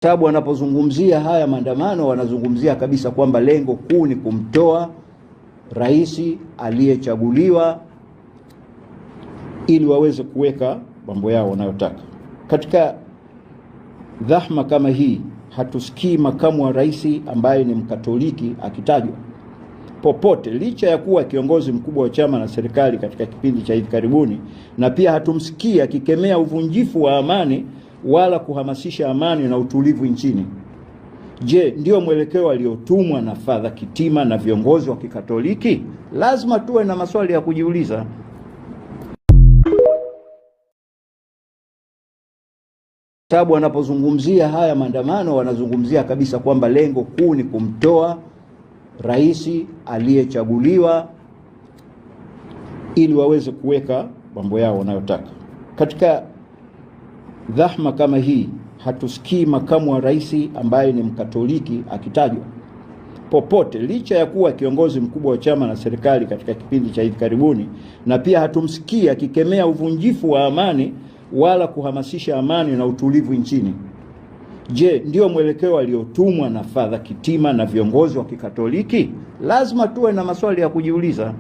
Sababu wanapozungumzia haya maandamano wanazungumzia kabisa kwamba lengo kuu ni kumtoa rais aliyechaguliwa ili waweze kuweka mambo yao wanayotaka. Katika dhahma kama hii hatusikii makamu wa rais ambaye ni Mkatoliki akitajwa popote, licha ya kuwa kiongozi mkubwa wa chama na serikali katika kipindi cha hivi karibuni, na pia hatumsikii akikemea uvunjifu wa amani wala kuhamasisha amani na utulivu nchini. Je, ndio mwelekeo aliotumwa na Father Kitima na viongozi wa Kikatoliki? Lazima tuwe na maswali ya kujiuliza. Sababu wanapozungumzia haya maandamano wanazungumzia kabisa kwamba lengo kuu ni kumtoa rais aliyechaguliwa ili waweze kuweka mambo yao wanayotaka. Katika dhahma kama hii hatusikii makamu wa rais ambaye ni Mkatoliki akitajwa popote, licha ya kuwa kiongozi mkubwa wa chama na serikali katika kipindi cha hivi karibuni, na pia hatumsikii akikemea uvunjifu wa amani wala kuhamasisha amani na utulivu nchini. Je, ndio mwelekeo aliotumwa na Father Kitima na viongozi wa Kikatoliki? Lazima tuwe na maswali ya kujiuliza.